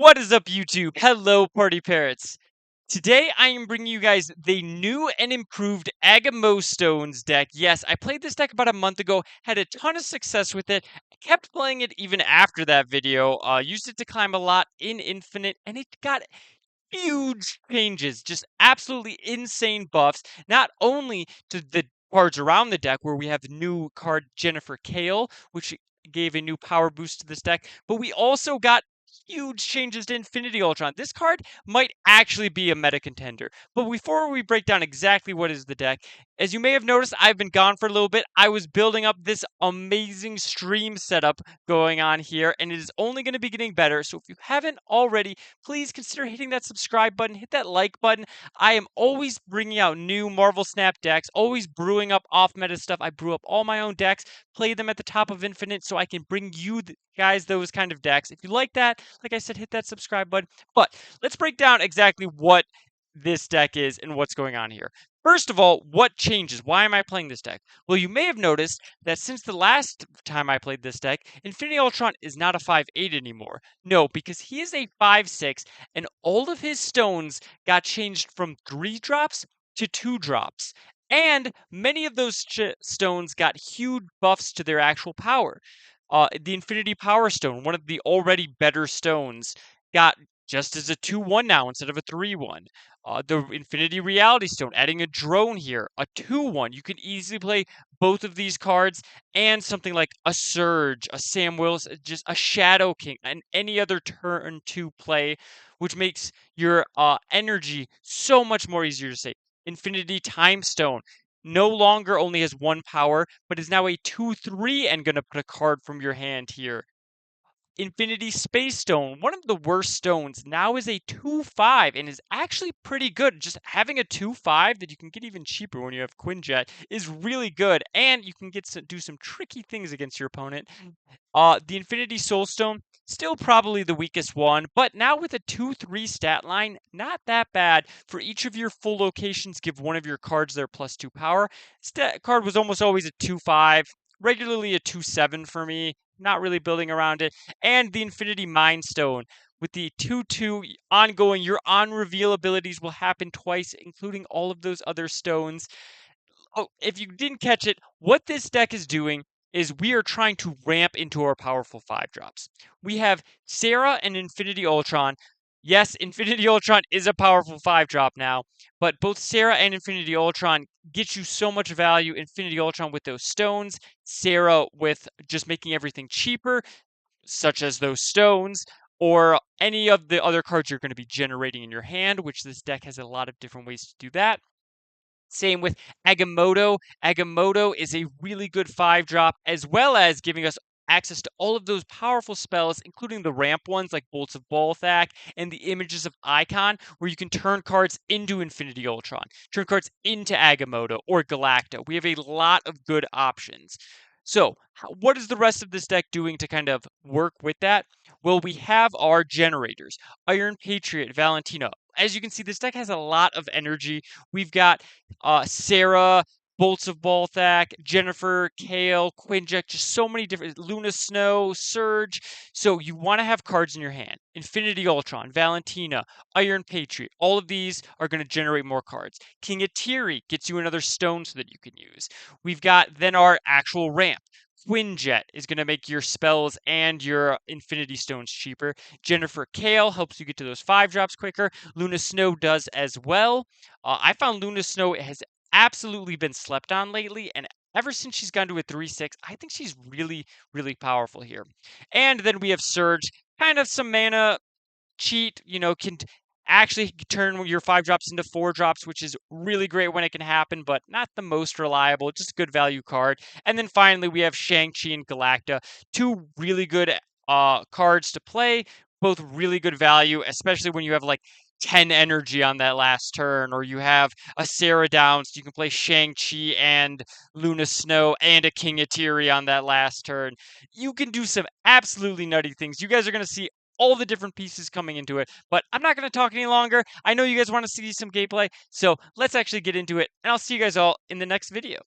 What is up, YouTube? Hello, party parrots. Today, I am bringing you guys the new and improved Agamostones deck. Yes, I played this deck about a month ago, had a ton of success with it, kept playing it even after that video, used it to climb a lot in Infinite, and it got huge changes, just absolutely insane buffs, not only to the cards around the deck, where we have the new card Jennifer Kale, which gave a new power boost to this deck, but we also got huge changes to Infinity Ultron. This card might actually be a meta contender. But before we break down exactly what is the deck, as you may have noticed, I've been gone for a little bit. I was building up this amazing stream setup going on here, and it is only going to be getting better. So if you haven't already, please consider hitting that subscribe button, hit that like button. I am always bringing out new Marvel Snap decks, always brewing up off meta stuff. I brew up all my own decks, play them at the top of Infinite so I can bring you guys those kind of decks. If you like that, like I said, hit that subscribe button. But let's break down exactly what this deck is and what's going on here. First of all, what changes? Why am I playing this deck? Well, you may have noticed that since the last time I played this deck, Infinity Ultron is not a 5/8 anymore. No, because he is a 5/6, and all of his stones got changed from 3 drops to 2 drops. And many of those stones got huge buffs to their actual power. The Infinity Power Stone, one of the already better stones, got just as a 2/1 now instead of a 3/1. The Infinity Reality Stone, adding a drone here, a 2/1. You can easily play both of these cards and something like a Surge, a Sam Willis, just a Shadow King, and any other turn 2 play, which makes your energy so much more easier to save. Infinity Time Stone no longer only has 1 power, but is now a 2/3 and gonna put a card from your hand here. Infinity Space Stone, one of the worst stones, now is a 2/5 and is actually pretty good. Just having a 2/5 that you can get even cheaper when you have Quinjet is really good, and you can do some tricky things against your opponent. The Infinity Soul Stone, still probably the weakest one, but now with a 2/3 stat line, not that bad. For each of your full locations, give one of your cards their +2 power. Stat card was almost always a 2/5, regularly a 2/7 for me. Not really building around it. And the Infinity Mind Stone. With the 2/2 ongoing, your on reveal abilities will happen twice, including all of those other stones. Oh, if you didn't catch it, what this deck is doing is we are trying to ramp into our powerful 5 drops. We have Sarah and Infinity Ultron. Yes, Infinity Ultron is a powerful 5 drop now, but both Sarah and Infinity Ultron get you so much value. Infinity Ultron with those stones, Sarah with just making everything cheaper, such as those stones, or any of the other cards you're going to be generating in your hand, which this deck has a lot of different ways to do that. Same with Agamotto. Agamotto is a really good 5 drop, as well as giving us access to all of those powerful spells, including the ramp ones like Bolts of Balthak and the Images of Icon, where you can turn cards into Infinity Ultron, turn cards into Agamotto or Galacta. We have a lot of good options. So, what is the rest of this deck doing to kind of work with that? Well, we have our generators, Iron Patriot, Valentina. As you can see, this deck has a lot of energy. We've got Sarah, Bolts of Balthak, Jennifer, Kale, Quinjet, just so many different, Luna Snow, Surge. So you want to have cards in your hand. Infinity Ultron, Valentina, Iron Patriot. All of these are going to generate more cards. King Atiri gets you another stone so that you can use. We've got then our actual ramp. Quinjet is going to make your spells and your Infinity Stones cheaper. Jennifer Kale helps you get to those 5 drops quicker. Luna Snow does as well. I found Luna Snow has absolutely been slept on lately, and ever since she's gone to a 3/6, I think she's really, really powerful here. And then we have Surge, kind of some mana cheat, can actually turn your 5 drops into 4 drops, which is really great when it can happen, but not the most reliable, just a good value card. And then finally, we have Shang-Chi and Galacta, 2 really good cards to play, both really good value, especially when you have like 10 energy on that last turn, or you have a Sarah down, so you can play Shang-Chi and Luna Snow and a King Atiri on that last turn. You can do some absolutely nutty things. You guys are going to see all the different pieces coming into it, but I'm not going to talk any longer. I know you guys want to see some gameplay, so let's actually get into it, and I'll see you guys all in the next video.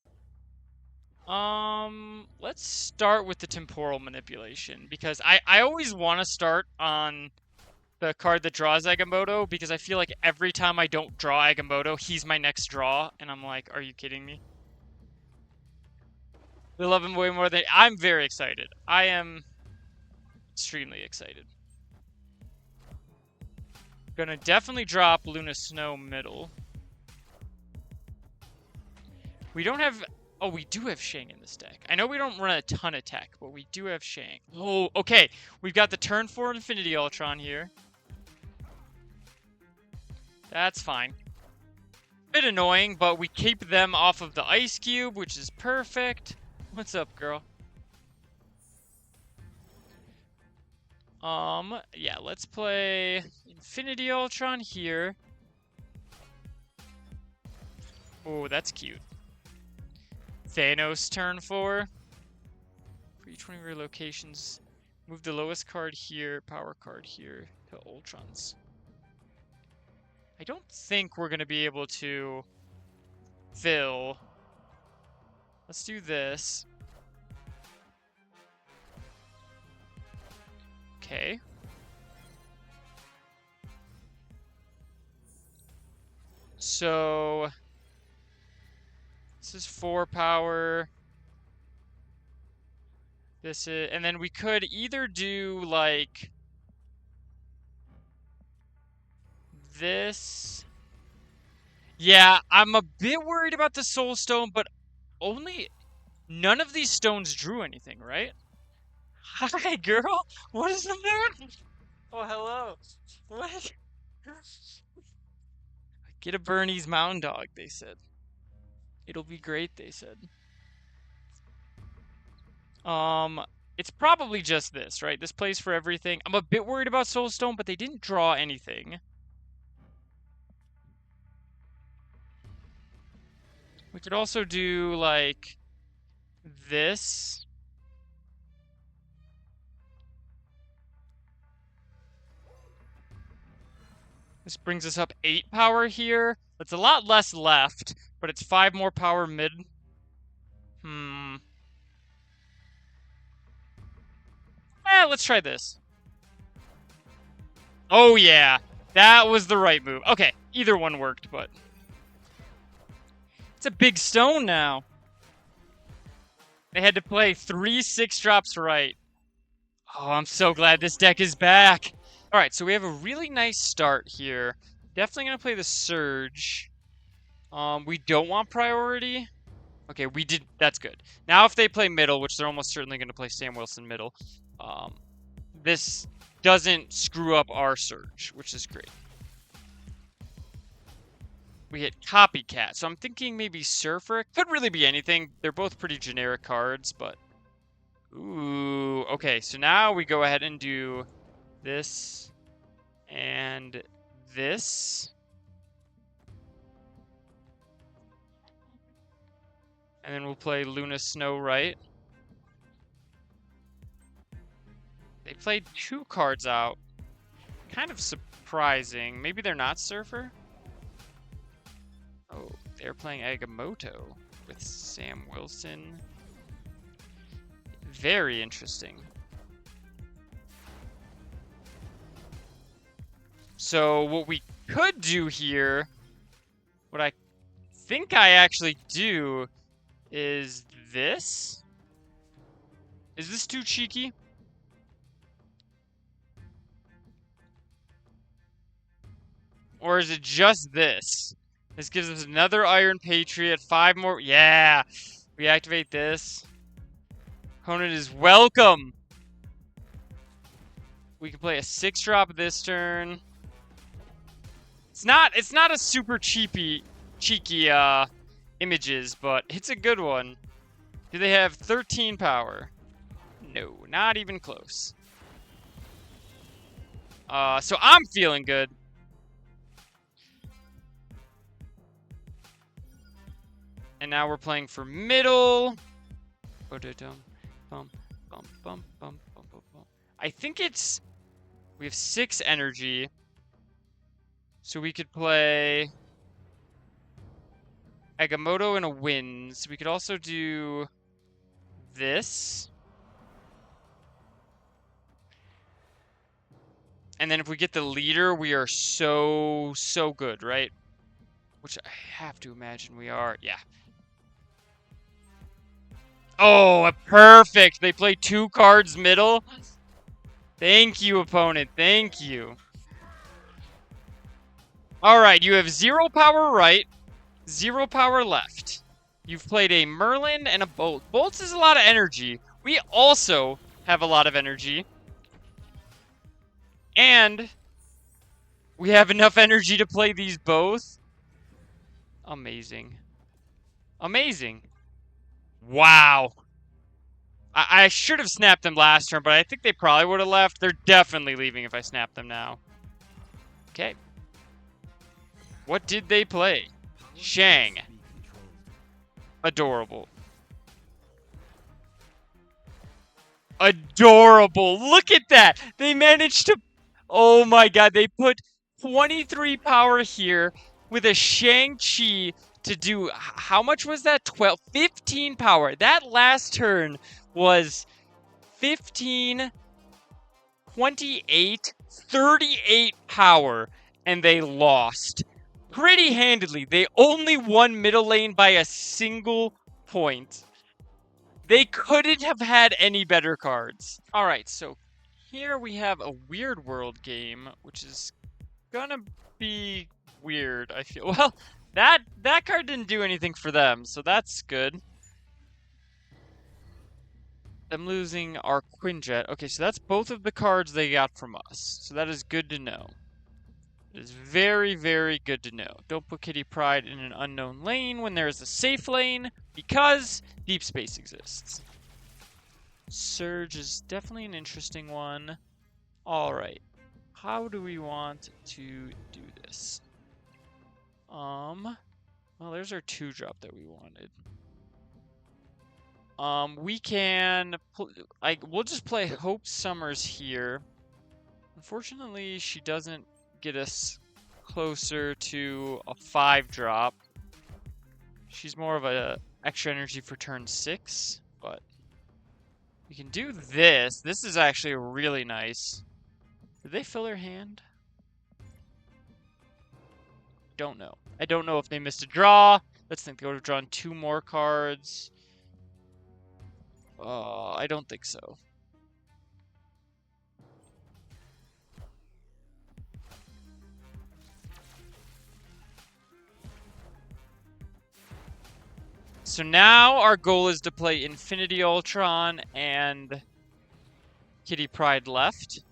Let's start with the temporal manipulation, because I always want to start on the card that draws Agamotto, because I feel like every time I don't draw Agamotto, he's my next draw, and I'm like, are you kidding me? We love him way more than I'm very excited. I am extremely excited. Gonna definitely drop Luna Snow middle. We don't have... Oh, we do have Shang in this deck. I know we don't run a ton of tech, but we do have Shang. Oh, okay. We've got the turn 4 Infinity Ultron here. That's fine. Bit annoying, but we keep them off of the Ice Cube, which is perfect. What's up, girl? Yeah, let's play Infinity Ultron here. Oh, that's cute. Thanos turn 4. For each one of your locations, move the lowest card here, power card here to Ultrons. I don't think we're going to be able to fill. Let's do this. Okay. So this is 4 power. This is, and then we could either do like this. Yeah, I'm a bit worried about the Soul Stone, but only none of these stones drew anything, right? Hi, girl. What is the moon? Oh, hello. What? Get a Bernese Mountain Dog, they said. It'll be great, they said. It's probably just this, right? This plays for everything. I'm a bit worried about Soulstone, but they didn't draw anything. We could also do, like, this. This brings us up 8 power here. That's a lot less left, but it's 5 more power mid. Let's try this. Oh, yeah. That was the right move. Okay, either one worked, but... It's a big stone now. They had to play 3 6-drops right. Oh, I'm so glad this deck is back. All right, so we have a really nice start here. Definitely going to play the Surge. We don't want priority. Okay, we did. That's good. Now if they play middle, which they're almost certainly going to play Sam Wilson middle, this doesn't screw up our Surge, which is great. We hit Copycat, so I'm thinking maybe Surfer. It could really be anything. They're both pretty generic cards, but... Ooh, okay, so now we go ahead and do this and this. And then we'll play Luna Snow right. They played 2 cards out. Kind of surprising. Maybe they're not Surfer? Oh, they're playing Agamoto with Sam Wilson. Very interesting. So what we could do here, what I think I actually do, is this? Is this too cheeky? Or is it just this? This gives us another Iron Patriot, 5 more. Yeah! We activate this. Opponent is welcome! We can play a 6-drop this turn. It's not a super cheeky images, but it's a good one. Do they have 13 power? No, not even close. So I'm feeling good. And now we're playing for middle. I think it's... We have 6 energy. So we could play... Agamoto and a Winds. We could also do... this. And then if we get the leader, we are so good, right? Which I have to imagine we are. Yeah. Oh, perfect. They play 2 cards middle. Thank you, opponent. Thank you. All right, you have 0 power right, 0 power left. You've played a Merlin and a Bolt. Bolts is a lot of energy. We also have a lot of energy. And we have enough energy to play these both. Amazing. Amazing. Wow. I should have snapped them last turn, but I think they probably would have left. They're definitely leaving if I snap them now. Okay. What did they play? Shang. Adorable. Adorable. Look at that. They managed to... Oh my god. They put 23 power here with a Shang-Chi to do... How much was that? 12. 15 power. That last turn was 15, 28, 38 power. And they lost. Pretty handedly. They only won middle lane by a single point. They couldn't have had any better cards. All right, so here we have a Weird World game, which is gonna be weird, I feel. Well, that card didn't do anything for them, so that's good. Them losing our Quinjet. Okay, so that's both of the cards they got from us. So that is good to know. It is very, very good to know. Don't put Kitty Pryde in an unknown lane when there is a safe lane, because deep space exists. Surge is definitely an interesting one. Alright. How do we want to do this? Well, there's our 2-drop that we wanted. We can... we'll just play Hope Summers here. Unfortunately, she doesn't get us closer to a 5-drop. She's more of a extra energy for turn 6, but we can do this. This is actually really nice. Did they fill her hand? Don't know. I don't know if they missed a draw. Let's think they would have drawn 2 more cards. I don't think so. So now our goal is to play Infinity Ultron and Kitty Pryde left.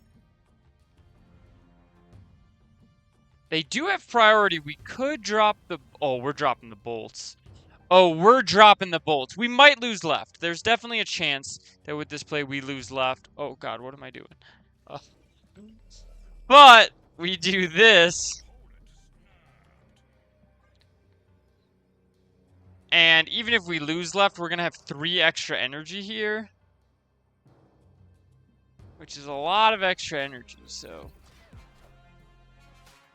They do have priority. We could drop the... Oh, we're dropping the bolts. Oh, we're dropping the bolts. We might lose left. There's definitely a chance that with this play we lose left. Oh, God, what am I doing? But we do this. And even if we lose left, we're going to have 3 extra energy here. Which is a lot of extra energy, so...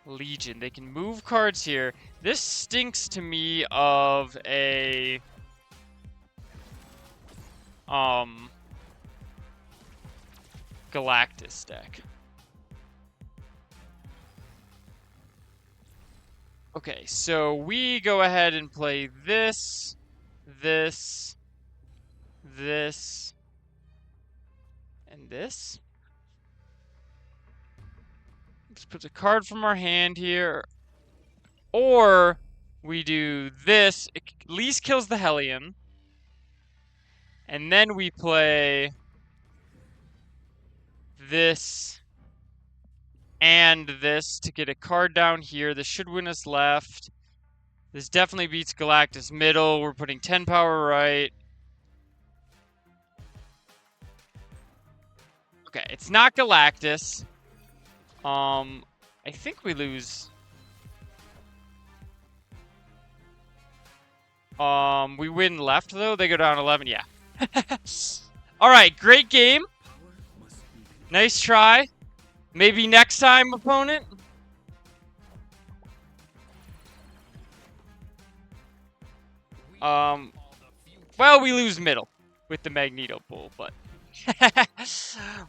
Legion. They can move cards here. This stinks to me of a... Galactus deck. Okay, so we go ahead and play this, this, this, and this. Let's put a card from our hand here. Or we do this. It at least kills the Hellion. And then we play this and this to get a card down here. This should win us left. This definitely beats Galactus middle. We're putting 10 power right. Okay, it's not Galactus. I think we lose. We win left though. They go down 11. Yeah. All right, great game. Nice try. Maybe next time, opponent. Well, we lose middle with the Magneto pull, but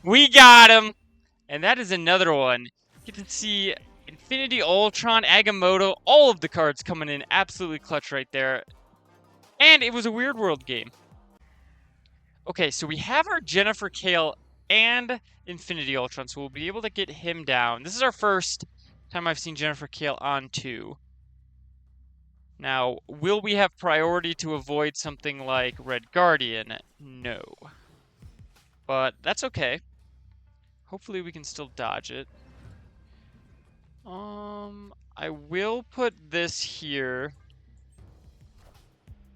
we got him. And that is another one. You get to see Infinity Ultron, Agamotto, all of the cards coming in absolutely clutch right there. And it was a Weird World game. Okay, so we have our Jennifer Kale and Infinity Ultron, so we'll be able to get him down. This is our first time I've seen Jennifer Kale on 2. Now, will we have priority to avoid something like Red Guardian? No. But that's okay. Hopefully we can still dodge it. I will put this here.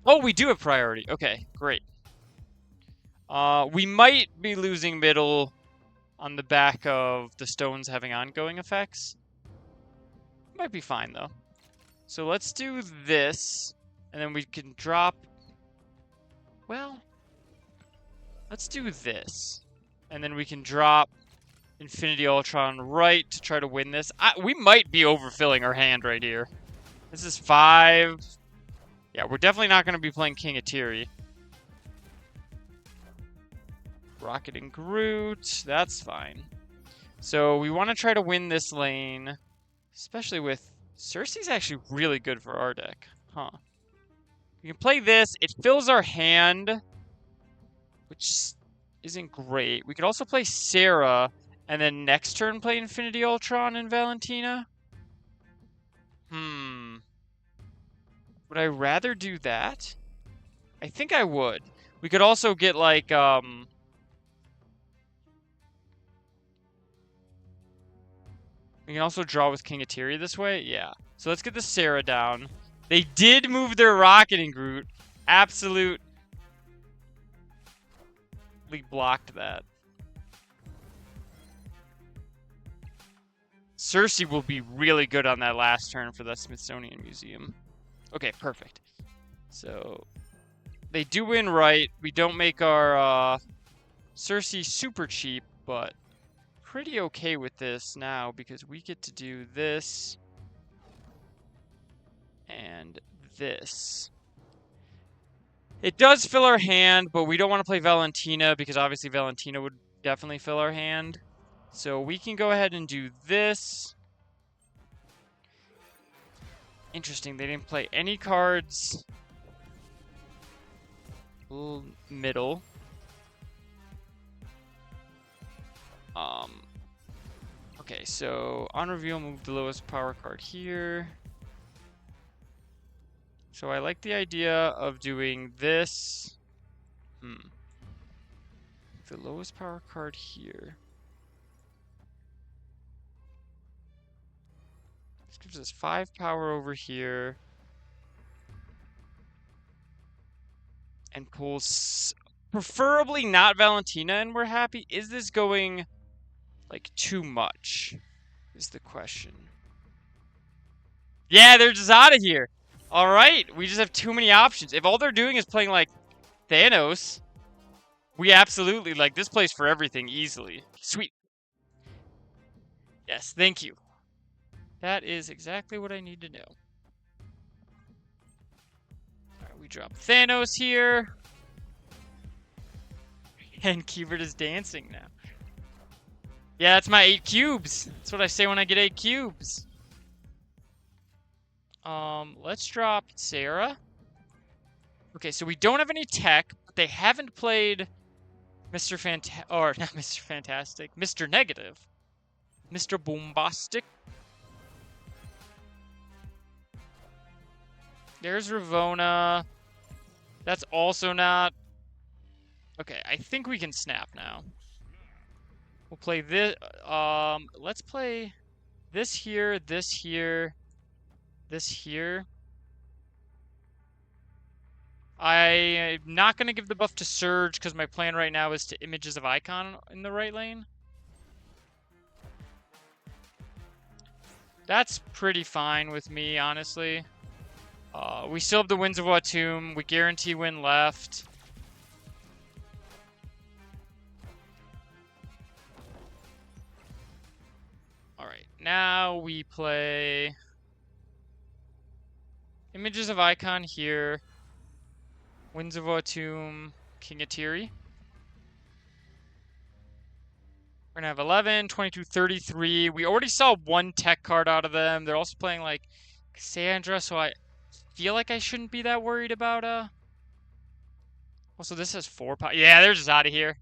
Oh, we do have priority. Okay, great. We might be losing middle on the back of the stones having ongoing effects. Might be fine, though. So let's do this, and then we can drop... Well, let's do this. And then we can drop Infinity Ultron right to try to win this. We might be overfilling our hand right here. This is 5. Yeah, we're definitely not going to be playing King Atiri. Rocket and Groot, that's fine. So we want to try to win this lane, especially with... Cersei's actually really good for our deck. Huh. We can play this. It fills our hand, which isn't great. We could also play Sarah, and then next turn play Infinity Ultron and Valentina. Would I rather do that? I think I would. We could also get like, we can also draw with King Atiri this way. Yeah. So let's get the Sarah down. They did move their Rocket and Groot. Absolutely blocked that. Cersei will be really good on that last turn for the Smithsonian Museum. Okay, perfect. So they do win right. We don't make our Cersei super cheap, but pretty okay with this now because we get to do this and this. It does fill our hand, but we don't want to play Valentina because obviously Valentina would definitely fill our hand. So we can go ahead and do this. Interesting, they didn't play any cards. Middle. Okay, so on reveal, move the lowest power card here. So I like the idea of doing this. The lowest power card here. This gives us 5 power over here. And pulls preferably not Valentina, and we're happy. Is this going like too much? Is the question. Yeah, they're just out of here. All right, we just have too many options. If all they're doing is playing like Thanos, we absolutely like this plays for everything easily. Sweet. Yes, thank you. That is exactly what I need to know. All right, we drop Thanos here. And Keyword is dancing now. Yeah, that's my 8 cubes. That's what I say when I get 8 cubes. Let's drop Sarah. Okay, so we don't have any tech, but they haven't played Mr. or not Mr. Fantastic, Mr. Negative. Mr. Boombastic. There's Ravonna. That's also not... Okay, I think we can snap now. We'll play this. Let's play this here, this here, this here. I'm not going to give the buff to Surge because my plan right now is to Images of Icon in the right lane. That's pretty fine with me, honestly. We still have the Winds of Watum. We guarantee win left. Alright, now we play Images of Icon here. Winds of Watum, King Atiri. We're gonna have 11, 22, 33. We already saw one tech card out of them. They're also playing like Cassandra, so I feel like I shouldn't be that worried about Also, this has 4 power. Yeah, they're just out of here.